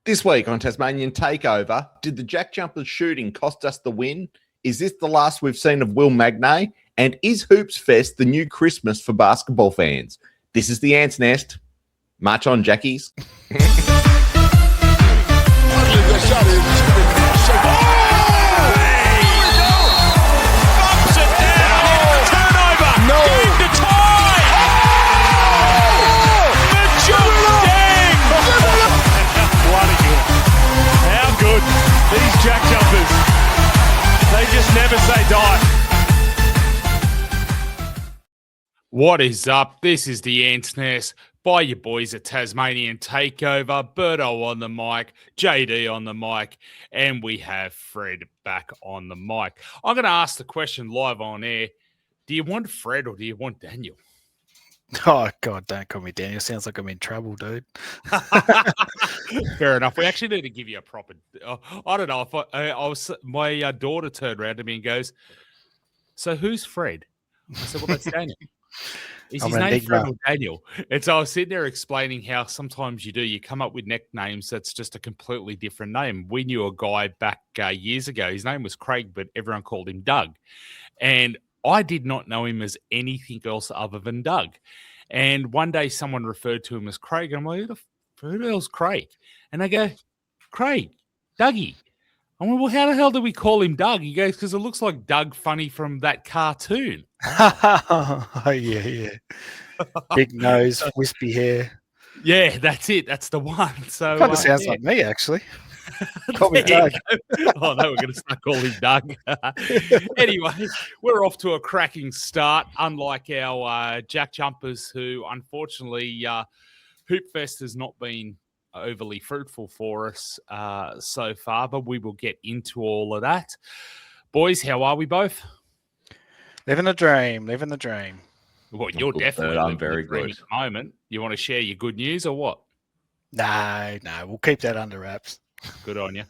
This week on Tasmanian Takeover, did the JackJumpers shooting cost us the win? Is this the last we've seen of Will Magnay? And is Hoopsfest the new Christmas for basketball fans? This is the Ants Nest. March on, Jackies. These JackJumpers, they just never say die. What is up? This is the Ants Nest by your boys at Tasmanian Takeover. Birdo on the mic, JD on the mic, and we have Fred back on the mic. I'm going to ask the question live on air. Do you want Fred or do you want Daniel? Oh, God, don't call me Daniel. Sounds like I'm in trouble, dude. Fair enough. We actually need to give you a proper... I don't know. If my daughter turned around to me and goes, so who's Fred? I said, well, that's Daniel. Is his name Fred or Daniel? And so I was sitting there explaining how sometimes you come up with nicknames that's just a completely different name. We knew a guy back years ago. His name was Craig, but everyone called him Doug. And I did not know him as anything else other than Doug. And one day someone referred to him as Craig. And I'm like, who the hell's Craig? And they go, Craig, Dougie. I went, well, how the hell do we call him Doug? He goes, because it looks like Doug Funny from that cartoon. Oh, yeah. Big nose, wispy hair. Yeah, that's it. That's the one. So Kind of sounds like me, actually. Call me Doug. Oh, no, we're going to start calling him Doug. Anyway, we're off to a cracking start, unlike our JackJumpers, who unfortunately Hoopfest has not been overly fruitful for us so far, but we will get into all of that. Boys, how are we both? Living the dream. Well, you're definitely I'm very good at the moment. You want to share your good news or what? No, we'll keep that under wraps. Good on you.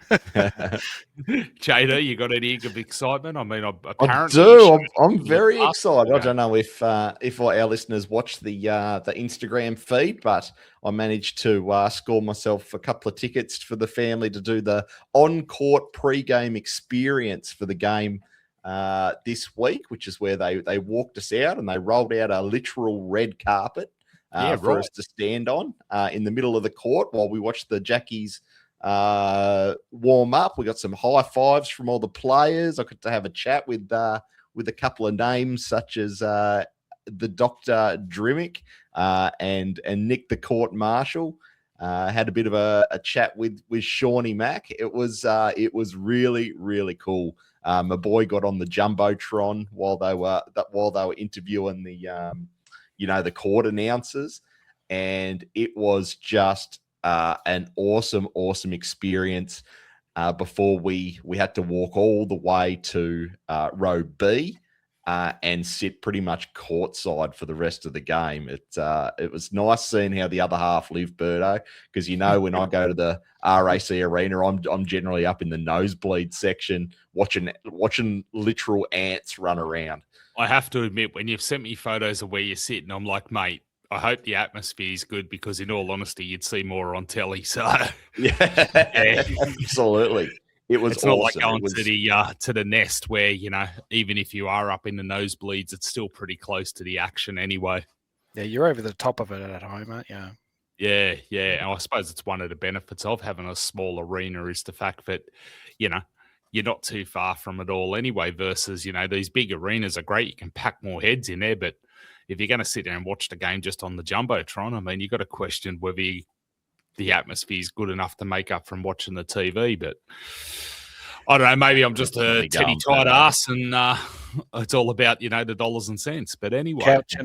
JD, you got any of excitement? I mean, apparently... I do. I'm very excited. I don't know if our listeners watch the Instagram feed, but I managed to score myself a couple of tickets for the family to do the on-court pre-game experience for the game this week, which is where they walked us out and they rolled out a literal red carpet for us to stand on in the middle of the court while we watched the Jackies warm up. We got some high fives from all the players. I got to have a chat with a couple of names such as the Dr. Drimmick and Nick the Court Marshal. Had a bit of a chat with Shawnee Mack. It was really, really cool. My boy got on the Jumbotron while they were interviewing the court announcers, and it was just an awesome experience before we had to walk all the way to row B and sit pretty much courtside for the rest of the game. It was nice seeing how the other half lived, Birdo, because when I go to the RAC arena, I'm generally up in the nosebleed section watching literal ants run around. I have to admit, when you've sent me photos of where you're sitting, I'm like, mate, I hope the atmosphere is good because, in all honesty, you'd see more on telly. So, yeah. Absolutely, it was. It's not like going to the nest where even if you are up in the nosebleeds, it's still pretty close to the action anyway. Yeah, you're over the top of it at home, aren't you? Yeah. And I suppose it's one of the benefits of having a small arena is the fact that you're not too far from it all anyway. Versus these big arenas are great; you can pack more heads in there, but if you're going to sit there and watch the game just on the Jumbotron, I mean, you've got to question whether the atmosphere is good enough to make up from watching the TV. But I don't know, maybe I'm just a teddy tight ass and it's all about, the dollars and cents. But anyway. Couch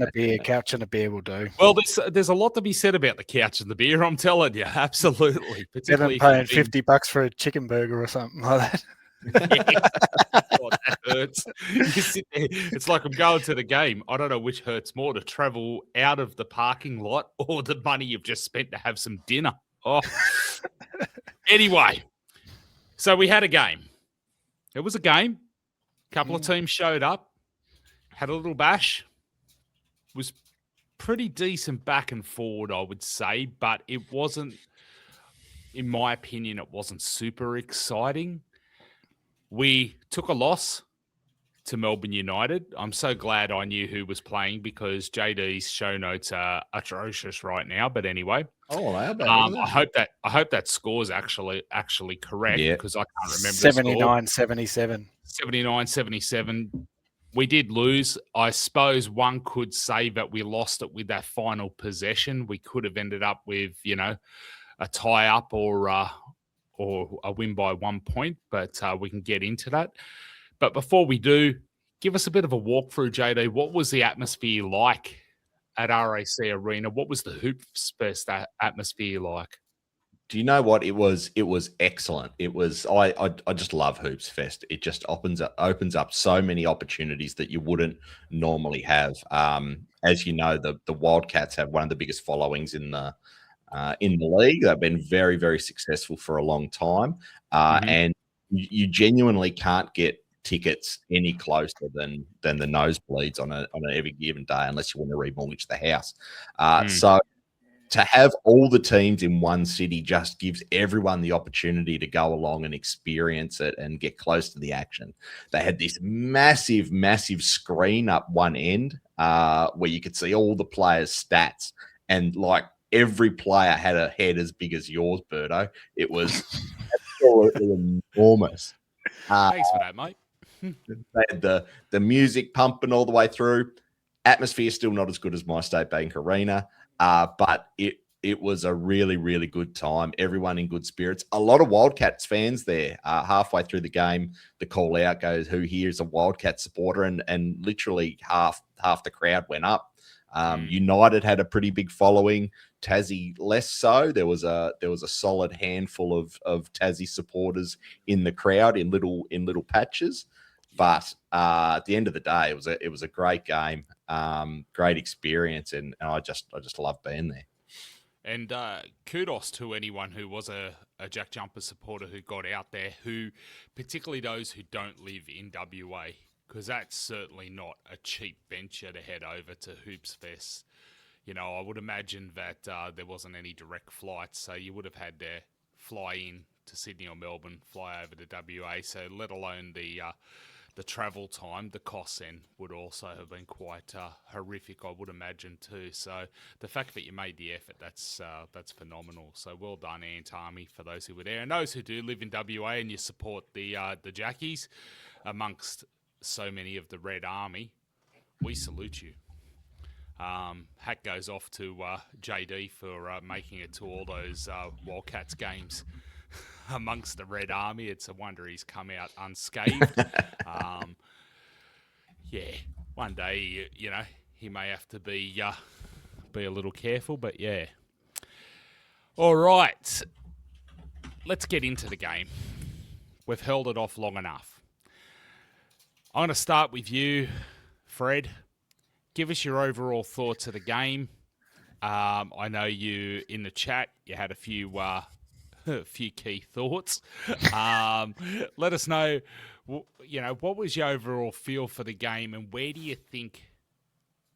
and a beer will do. Well, there's a lot to be said about the couch and the beer, I'm telling you. Absolutely. Particularly paying $50 for a chicken burger or something like that. God, that hurts. You sit there, it's like I'm going to the game. I don't know which hurts more, to travel out of the parking lot or the money you've just spent to have some dinner. Oh, anyway, so we had a game. It was a game. A couple of teams showed up, had a little bash. Was pretty decent back and forward, I would say, but it wasn't in my opinion, it wasn't super exciting. We took a loss to Melbourne United. I'm so glad I knew who was playing because JD's show notes are atrocious right now. But anyway, I hope that score is actually correct because I can't remember the score. 79-77. 79-77. We did lose. I suppose one could say that we lost it with that final possession. We could have ended up with, a tie up or a win by 1 point, but we can get into that. But before we do, give us a bit of a walkthrough, JD. What was the atmosphere like at RAC Arena? What was the Hoopsfest atmosphere like? Do you know what it was? It was excellent. It was I just love Hoopsfest. It just opens up so many opportunities that you wouldn't normally have. As you know, the Wildcats have one of the biggest followings in the league. They've been very, very successful for a long time, and you genuinely can't get tickets any closer than the nosebleeds on an every given day unless you want to remortgage the house. So to have all the teams in one city just gives everyone the opportunity to go along and experience it and get close to the action. They had this massive, massive screen up one end where you could see all the players' stats, and like every player had a head as big as yours, Birdo. It was absolutely enormous. Thanks for that, mate. They had the music pumping all the way through. Atmosphere still not as good as My State Bank Arena, but it was a really, really good time. Everyone in good spirits. A lot of Wildcats fans there. Halfway through the game, the call out goes, "Who here is a Wildcat supporter?" And literally half the crowd went up. United had a pretty big following. Tassie less so. There was a solid handful of Tassie supporters in the crowd in little patches. But at the end of the day, it was a great game, great experience, and I just love being there. And kudos to anyone who was a JackJumpers supporter who got out there, who particularly those who don't live in WA, because that's certainly not a cheap venture to head over to Hoopsfest. I would imagine that there wasn't any direct flights, so you would have had to fly in to Sydney or Melbourne, fly over to WA. So let alone the travel time, the costs then would also have been quite horrific, I would imagine too. So the fact that you made the effort, that's phenomenal. So well done, Ant Army, for those who were there, and those who do live in WA and you support the Jackies, amongst so many of the Red Army. We salute you. Hat goes off to JD for making it to all those Wildcats games. Amongst the Red Army, it's a wonder he's come out unscathed. One day, he may have to be a little careful, but yeah. All right, let's get into the game. We've held it off long enough. I'm going to start with you, Fred. Give us your overall thoughts of the game. I know you in the chat. You had a few key thoughts. Let us know, what was your overall feel for the game, and where do you think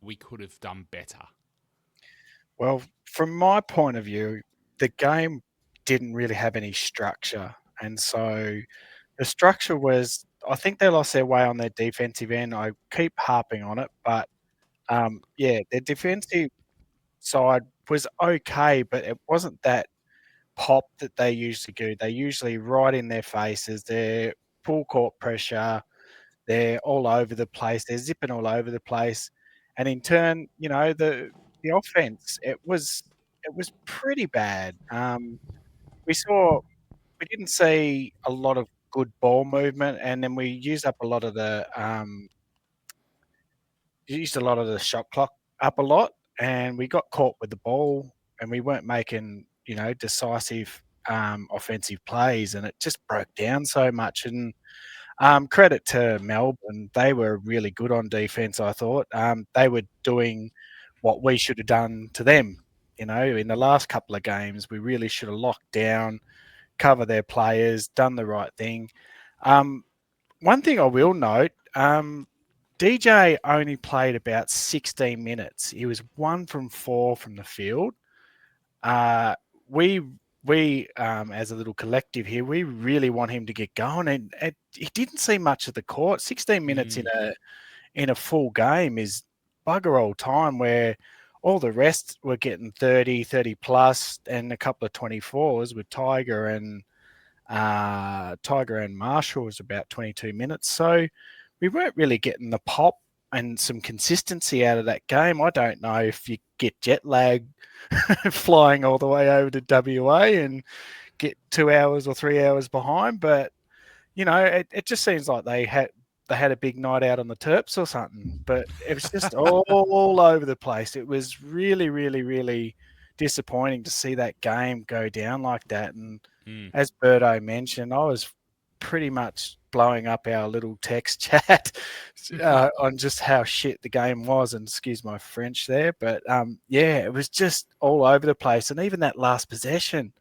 we could have done better? Well, from my point of view, the game didn't really have any structure, and so the structure was, I think they lost their way on their defensive end. I keep harping on it, but their defensive side was okay, but it wasn't that pop that they usually do. They usually right in their faces. They're full court pressure. They're all over the place. They're zipping all over the place. And in turn, the offense, it was pretty bad. We didn't see a lot of good ball movement, and then we used up a lot of the shot clock up a lot, and we got caught with the ball, and we weren't making decisive offensive plays, and it just broke down so much. And credit to Melbourne, they were really good on defense. I thought they were doing what we should have done to them. In the last couple of games, we really should have locked down, cover their players, done the right thing. One thing I will note, DJ only played about 16 minutes. He was 1 from 4 from the field. We we, as a little collective here, we really want him to get going. And he didn't see much of the court. 16 minutes in a full game is bugger all time, where all the rest were getting 30 plus, and a couple of 24s with Tiger and Marshall was about 22 minutes. So we weren't really getting the pop and some consistency out of that game. I don't know if you get jet lag flying all the way over to WA and get 2 hours or 3 hours behind, but it just seems like they had a big night out on the Terps or something. But it was just all over the place. It was really, really, really disappointing to see that game go down like that. And as Birdo mentioned, I was pretty much blowing up our little text chat on just how shit the game was, and excuse my French there, but it was just all over the place. And even that last possession,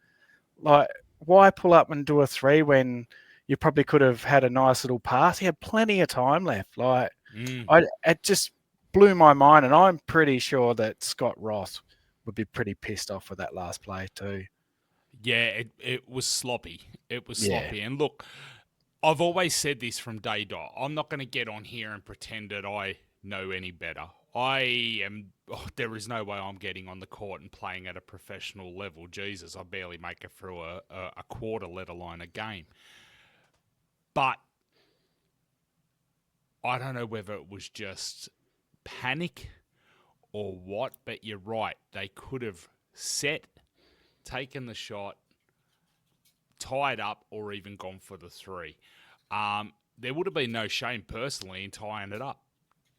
like, why pull up and do a 3 when you probably could have had a nice little pass? He had plenty of time left. Like, it just blew my mind, and I'm pretty sure that Scott Ross would be pretty pissed off with that last play too. Yeah, it was sloppy. It was sloppy. And look, I've always said this from day dot. I'm not going to get on here and pretend that I know any better. There is no way I'm getting on the court and playing at a professional level. Jesus, I barely make it through a quarter, let alone a game. But I don't know whether it was just panic or what, but you're right. They could have set, taken the shot, tied up, or even gone for the 3. There would have been no shame personally in tying it up,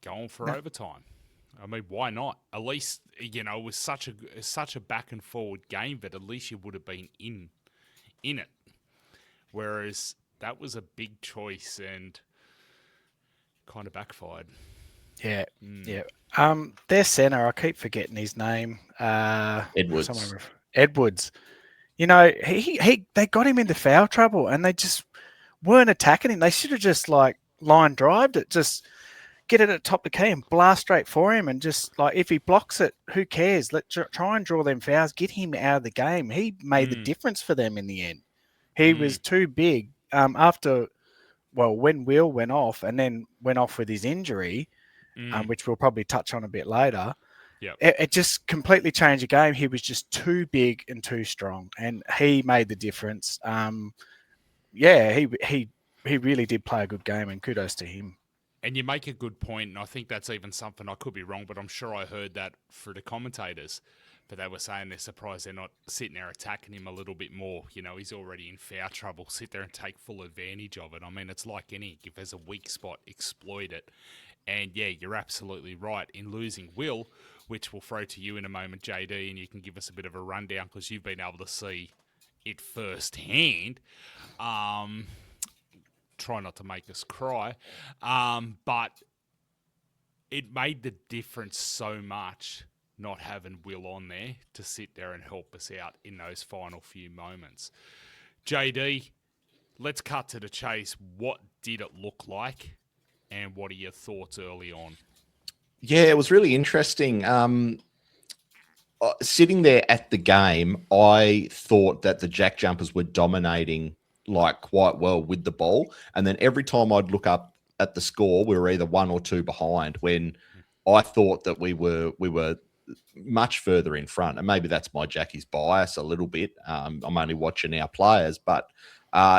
going for overtime. I mean, why not? At least, it was such a back and forward game, but at least you would have been in it. Whereas that was a big choice and kind of backfired. Yeah. Their centre, I keep forgetting his name. Edwards. Edwards. They got him into foul trouble, and they just weren't attacking him. They should have just line drived it, just get it at top of the key and blast straight for him, and just if he blocks it, who cares? Try and draw them fouls, get him out of the game. He made the difference for them in the end. He was too big. When Will went off and then went off with his injury, which we'll probably touch on a bit later. Yep. It just completely changed the game. He was just too big and too strong, and he made the difference. He really did play a good game, and kudos to him. And you make a good point, and I think that's even something, I could be wrong, but I'm sure I heard that through the commentators. But they were saying they're surprised they're not sitting there attacking him a little bit more. He's already in foul trouble. Sit there and take full advantage of it. I mean, it's like anything. If there's a weak spot, exploit it. And yeah, you're absolutely right. In losing Will, which we'll throw to you in a moment, JD, and you can give us a bit of a rundown because you've been able to see it firsthand. Try not to make us cry. But it made the difference so much not having Will on there to sit there and help us out in those final few moments. JD, let's cut to the chase. What did it look like, and what are your thoughts early on? Yeah, it was really interesting. Sitting there at the game, I thought that the JackJumpers were dominating quite well with the ball. And then every time I'd look up at the score, we were either 1 or 2 behind, when I thought that we were much further in front. And maybe that's my Jackie's bias a little bit. I'm only watching our players, but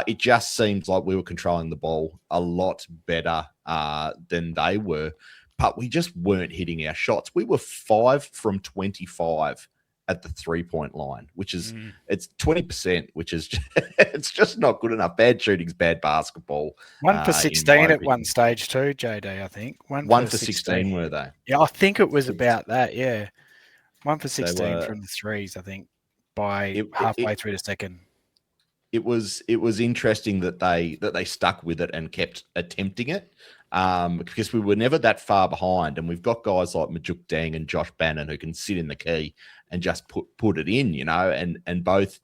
it just seems like we were controlling the ball a lot better than they were. But we just weren't hitting our shots. We were 5 from 25 at the 3-point line, which is it's 20%, which is it's just not good enough. Bad shooting's bad basketball. 1 for 16 at one stage too, JD. I think 1 for 16 were they? Yeah, I think it was about that. Yeah, 1 for 16 from the threes. I think by halfway through the second. It was interesting that they stuck with it and kept attempting it. Because we were never that far behind, and we've got guys like Majuk Dang and Josh Bannon who can sit in the key and just put it in, and both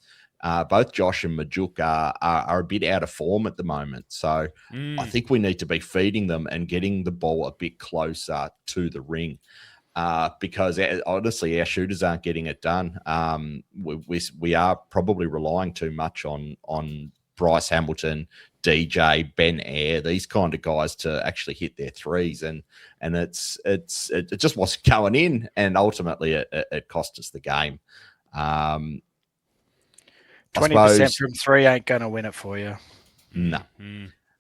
Josh and Majuk are a bit out of form at the moment. So I think we need to be feeding them and getting the ball a bit closer to the ring. because honestly, our shooters aren't getting it done. We are probably relying too much on Bryce Hamilton, DJ, Ben Ayre, these kind of guys to actually hit their threes, and it just wasn't going in, and ultimately it cost us the game. 20% from three ain't going to win it for you. No.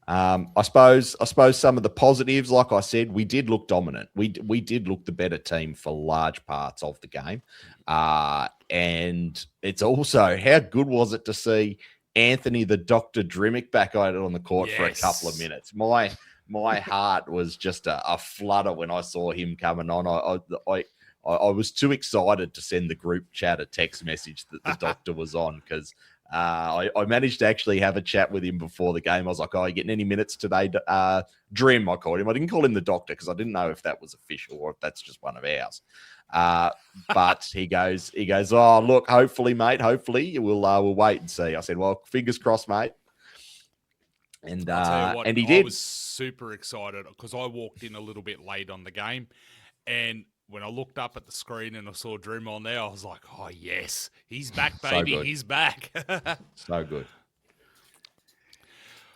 I suppose some of the positives, like I said, we did look dominant. We did look the better team for large parts of the game. And it's also, how good was it to see Anthony the Dr. Drimmick back out on the court for a couple of minutes? My heart was just a flutter when I saw him coming on. I was too excited to send the group chat a text message that the doctor was on, because I managed to actually have a chat with him before the game. I was like, "Oh, are you getting any minutes today?" Drim, I called him. I didn't call him the doctor because I didn't know if that was official or if that's just one of ours. But he goes, "Oh, look, hopefully, mate. Hopefully, we'll wait and see." I said, "Well, fingers crossed, mate." And I'll tell you what, and he did. I was super excited because I walked in a little bit late on the game, and when I looked up at the screen and I saw Dream on there, I was like, "Oh yes, he's back, baby, So he's back." So good.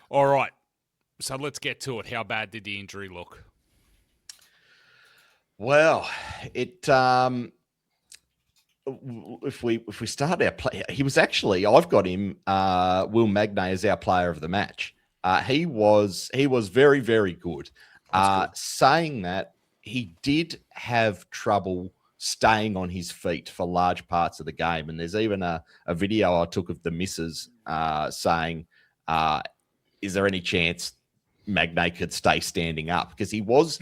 All right, so let's get to it. How bad did the injury look? Well, it if we start our play, he was actually, I've got him, Will Magnay, as our player of the match. He was very, very good. Saying that, he did have trouble staying on his feet for large parts of the game. And there's even a video I took of the missus saying, is there any chance Magnay could stay standing up? Because he was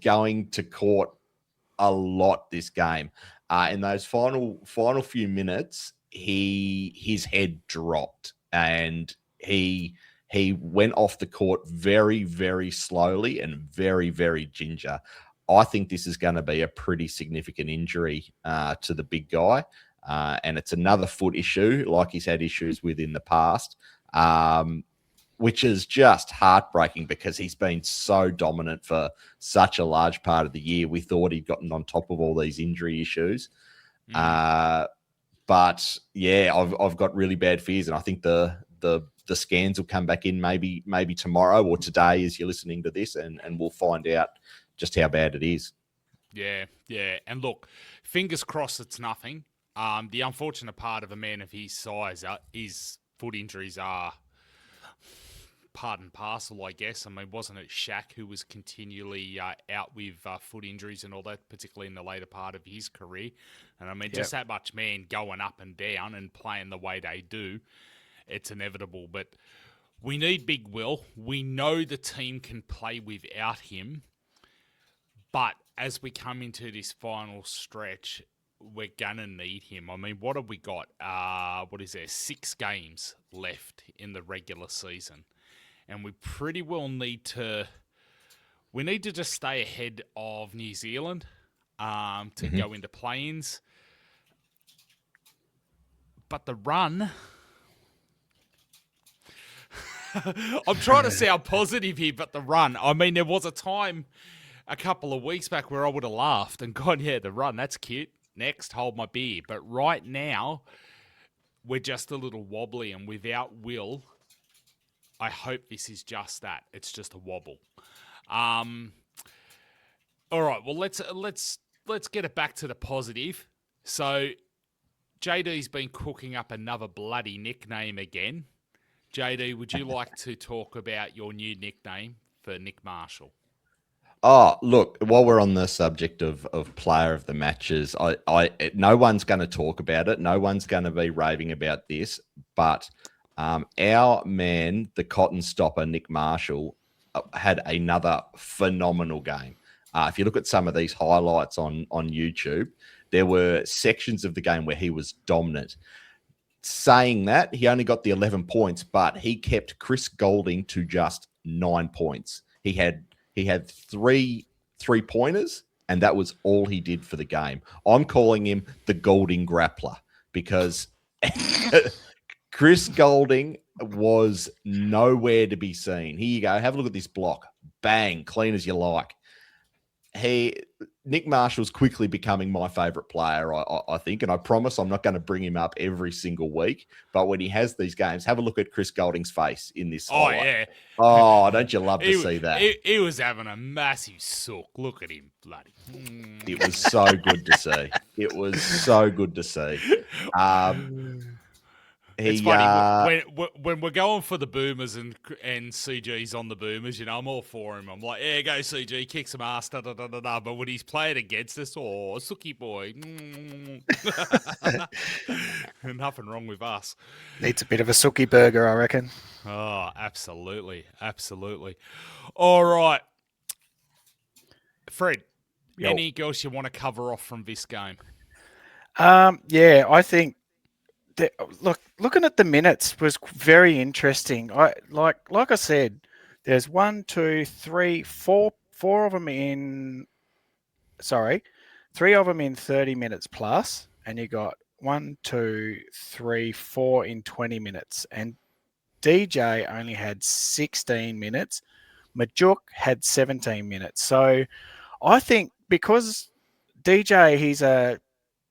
going to court a lot this game. In those final few minutes, his head dropped and he went off the court very, very slowly and very, very ginger. I think this is going to be a pretty significant injury to the big guy. And it's another foot issue, like he's had issues with in the past, which is just heartbreaking because he's been so dominant for such a large part of the year. We thought he'd gotten on top of all these injury issues. But yeah, I've got really bad fears, and I think the scans will come back in maybe tomorrow or today as you're listening to this, and we'll find out just how bad it is. Yeah. And look, fingers crossed it's nothing. The unfortunate part of a man of his size is foot injuries are part and parcel, I guess. I mean, wasn't it Shaq who was continually out with foot injuries and all that, particularly in the later part of his career? And I mean, just that much man going up and down and playing the way they do, it's inevitable. But we need Big Will. We know the team can play without him. But as we come into this final stretch, we're going to need him. I mean, what have we got? 6 games left in the regular season. And we pretty well need to just stay ahead of New Zealand to go into play-ins. But the run... I'm trying to sound positive here, but the run... I mean, there was a time a couple of weeks back where I would have laughed and gone, yeah, the run, that's cute. Next, hold my beer. But right now, we're just a little wobbly, and without Will... I hope this is just that. It's just a wobble. All right. Well, let's get it back to the positive. So, JD's been cooking up another bloody nickname again. JD, would you like to talk about your new nickname for Nick Marshall? Oh, look, while we're on the subject of player of the matches, no one's going to talk about it. No one's going to be raving about this, but our man, the cotton stopper, Nick Marshall, had another phenomenal game. If you look at some of these highlights on YouTube, there were sections of the game where he was dominant. Saying that, he only got the 11 points, but he kept Chris Goulding to just 9 points. He had 3 3-pointers, and that was all he did for the game. I'm calling him the Goulding Grappler because Chris Goulding was nowhere to be seen. Here you go. Have a look at this block. Bang. Clean as you like. Nick Marshall's quickly becoming my favourite player, I think, and I promise I'm not going to bring him up every single week. But when he has these games, have a look at Chris Goulding's face in this. Oh, highlight. yeah. Oh, don't you love to see that? He was having a massive sook. Look at him, bloody. It was so good to see. It was so good to see. It's funny when we're going for the Boomers and CG's on the Boomers. I'm all for him. I'm like, yeah, go CG, kick some ass, da da da da da. But when he's playing against us, Sookie boy, nothing wrong with us. Needs a bit of a Sookie burger, I reckon. Oh, absolutely, absolutely. All right, Fred. Anything else you want to cover off from this game? Yeah, I think. Looking at the minutes was very interesting. Like I said, there's 1, 2, 3, 4 of them in. Sorry, 3 of them in 30 minutes plus, and you got 1, 2, 3, 4 in 20 minutes. And DJ only had 16 minutes. Majuk had 17 minutes. So I think because DJ, he's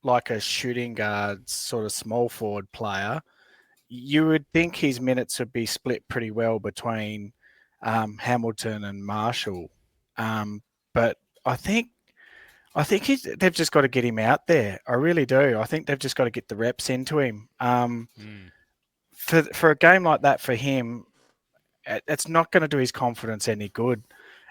like a shooting guard, sort of small forward player, you would think his minutes would be split pretty well between Hamilton and Marshall. But I think they've just got to get him out there. I really do. I think they've just got to get the reps into him. For a game like that for him, it's not going to do his confidence any good.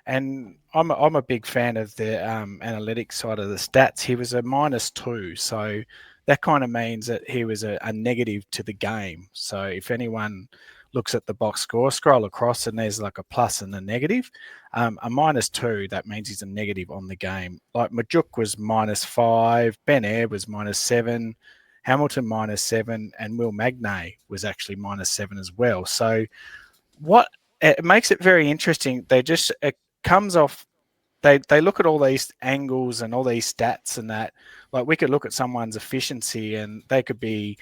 And I'm a big fan of the analytics side of the stats. He was a -2, so that kind of means that he was a negative to the game. So if anyone looks at the box score, scroll across and there's like a plus and a negative. A -2, that means he's a negative on the game. Like Majuk was -5, Ben Eyre was -7, Hamilton -7, and Will Magnay was actually -7 as well. So it makes it very interesting. It comes off. They look at all these angles and all these stats and that. Like we could look at someone's efficiency and they could be,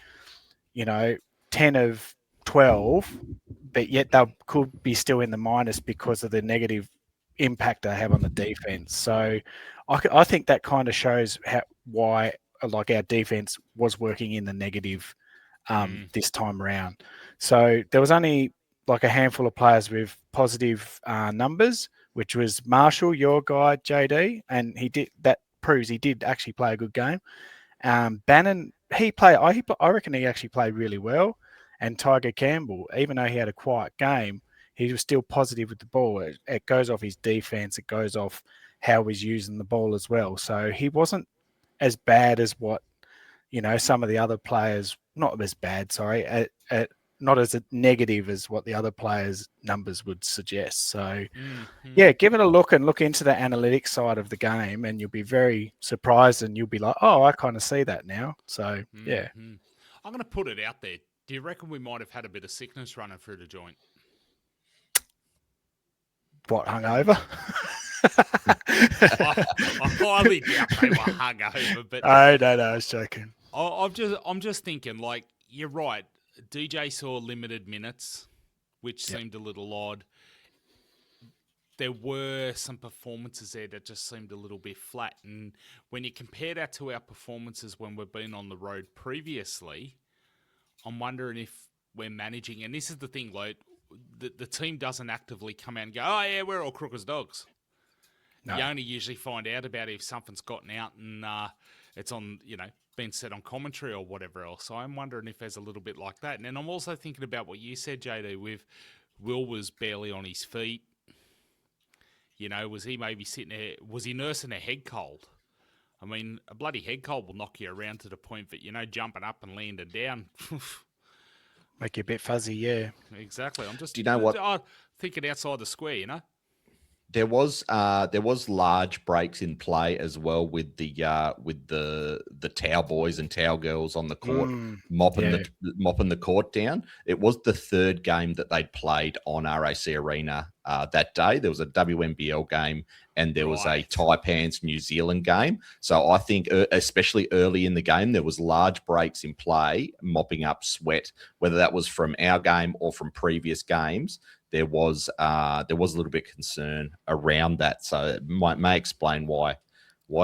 10 of 12, but yet they could be still in the minus because of the negative impact they have on the defense. So I think that kind of shows why like our defense was working in the negative this time around. So there was only like a handful of players with positive numbers, which was Marshall, your guy, JD, and that proves he did actually play a good game. Bannon, I reckon he actually played really well. And Tiger Campbell, even though he had a quiet game, he was still positive with the ball. It goes off his defense. It goes off how he's using the ball as well. So he wasn't as bad as what, some of the other players, not as bad, sorry, not as negative as what the other players' numbers would suggest. So, yeah, give it a look and look into the analytics side of the game, and you'll be very surprised, and you'll be like, "Oh, I kind of see that now." So, yeah, I'm going to put it out there. Do you reckon we might have had a bit of sickness running through the joint? What, hungover? I highly doubt they were hungover, but no, I was joking. I'm just thinking, like, you're right. DJ saw limited minutes, which seemed a little odd. There were some performances there that just seemed a little bit flat. And when you compare that to our performances when we've been on the road previously, I'm wondering if we're managing. And this is the thing, like, the team doesn't actively come out and go, oh, yeah, we're all crook as dogs. No. You only usually find out about it if something's gotten out and it's on, been said on commentary or whatever else. So I'm wondering if there's a little bit like that. And then I'm also thinking about what you said, JD, with Will was barely on his feet. Was he maybe sitting there? Was he nursing a head cold? I mean, a bloody head cold will knock you around to the point that, jumping up and landing down. Make you a bit fuzzy, yeah. Exactly. I'm just thinking outside the square, There was large breaks in play as well with the towel boys and towel girls on the court mopping the court down. It was the third game that they'd played on RAC Arena that day. There was a WNBL game and there was a Right. Taipans New Zealand game. So I think, especially early in the game, there was large breaks in play, mopping up sweat, whether that was from our game or from previous games. There was a little bit of concern around that, so it may explain why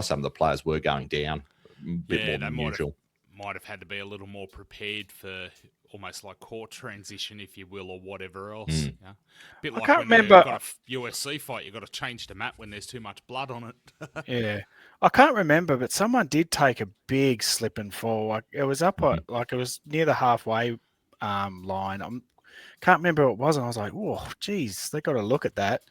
some of the players were going down a bit more than usual. Might have had to be a little more prepared for almost like court transition, if you will, or whatever else. Yeah? A bit like when you've got a UFC fight, you've got to change the mat when there's too much blood on it. Yeah. I can't remember, but someone did take a big slip and fall. Like it was up at, like it was near the halfway line. I can't remember what it was, and I was like, "Oh, geez, they got to look at that."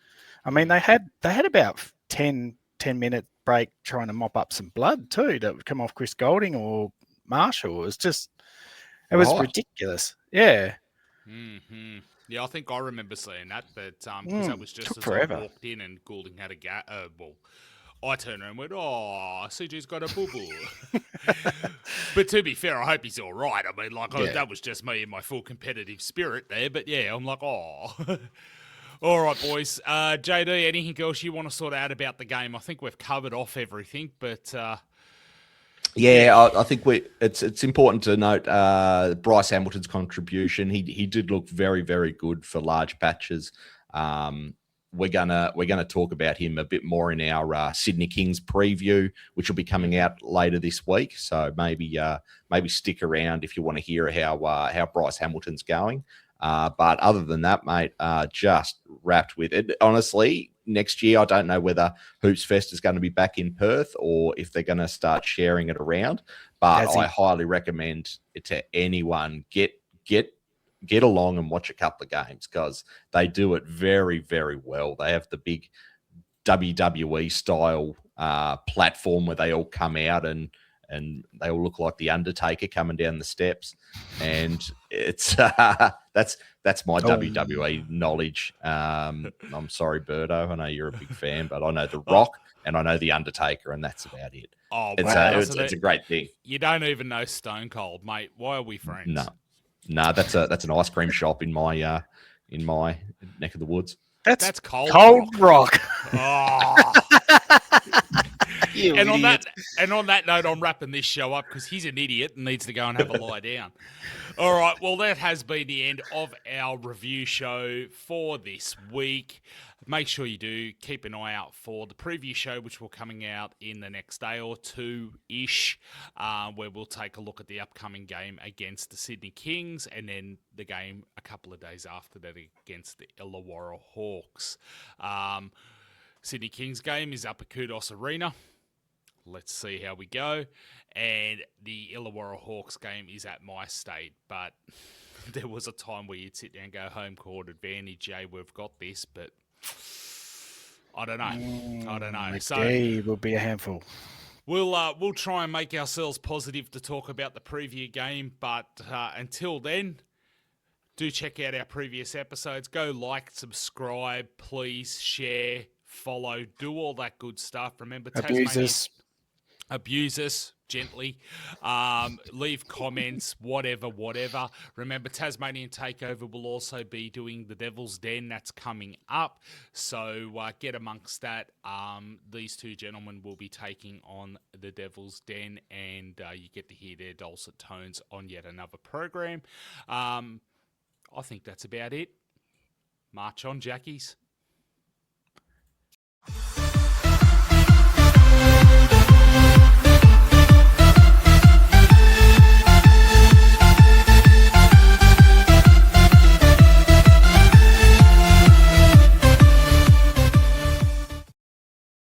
I mean, they had about 10-minute break trying to mop up some blood too that would come off Chris Goulding or Marshall. It was ridiculous. Yeah. Mm-hmm. Yeah, I think I remember seeing that, but because that was just as forever. I walked in and Goulding had a I turned around and went, "Oh, CJ's got a boo-boo." But to be fair, I hope he's all right. I mean, that was just me in my full competitive spirit there. But yeah, I'm like, "Oh." All right, boys. JD, anything else you want to sort out about the game? I think we've covered off everything, but... I think it's important to note Bryce Hamilton's contribution. He did look very, very good for large patches. We're gonna talk about him a bit more in our Sydney Kings preview, which will be coming out later this week. So maybe stick around if you want to hear how Bryce Hamilton's going. But other than that, mate, just wrapped with it. Honestly, next year, I don't know whether Hoopsfest is going to be back in Perth or if they're going to start sharing it around. But I highly recommend it to anyone. Get along and watch a couple of games because they do it very, very well. They have the big WWE style platform where they all come out and they all look like the Undertaker coming down the steps, and it's that's my WWE knowledge. I'm sorry, Birdo. I know you're a big fan, but I know The Rock and I know the Undertaker, and that's about it. Oh, it's a great thing. You don't even know Stone Cold, mate. Why are we friends? No, that's an ice cream shop in my neck of the woods. That's Cold Rock. Oh. And on that note, I'm wrapping this show up because he's an idiot and needs to go and have a lie down. All right, well, that has been the end of our review show for this week. Make sure you do keep an eye out for the preview show, which will be coming out in the next day or two-ish, where we'll take a look at the upcoming game against the Sydney Kings and then the game a couple of days after that against the Illawarra Hawks. Sydney Kings game is up at Kudos Arena. Let's see how we go. And the Illawarra Hawks game is at My State. But there was a time where you'd sit there and go, home court advantage, we've got this. But I don't know. So will be a handful. We'll try and make ourselves positive to talk about the preview game. But until then, do check out our previous episodes. Go like, subscribe, please, share, follow, do all that good stuff. Remember, abuse us gently. Leave comments, whatever. Remember, Tasmanian Takeover will also be doing the Devil's Den. That's coming up. So get amongst that. These two gentlemen will be taking on the Devil's Den, and you get to hear their dulcet tones on yet another program. I think that's about it. March on, Jackies.